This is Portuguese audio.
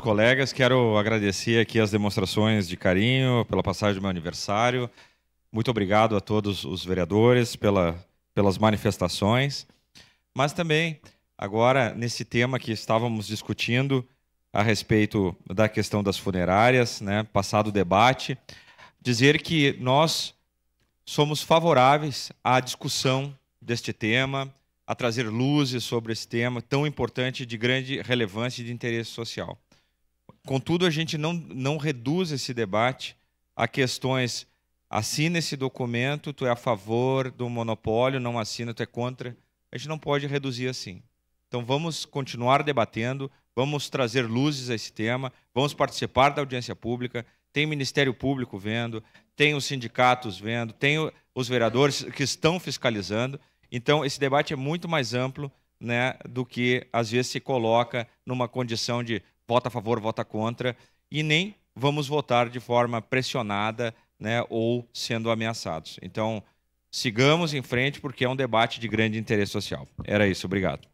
colegas. Quero agradecer aqui as demonstrações de carinho pela passagem do meu aniversário. Muito obrigado a todos os vereadores pelas manifestações. Mas também, agora, nesse tema que estávamos discutindo a respeito da questão das funerárias, né, passado o debate, dizer que nós somos favoráveis à discussão deste tema, a trazer luzes sobre esse tema tão importante, de grande relevância e de interesse social. Contudo, a gente não reduz esse debate a questões: assina esse documento, tu é a favor do monopólio, não assina, tu é contra. A gente não pode reduzir assim. Então vamos continuar debatendo, vamos trazer luzes a esse tema, vamos participar da audiência pública, tem Ministério Público vendo, tem os sindicatos vendo, tem os vereadores que estão fiscalizando. Então esse debate é muito mais amplo, né, do que às vezes se coloca numa condição de vota a favor, vota contra, e nem vamos votar de forma pressionada, né, ou sendo ameaçados. Então, sigamos em frente, porque é um debate de grande interesse social. Era isso, obrigado.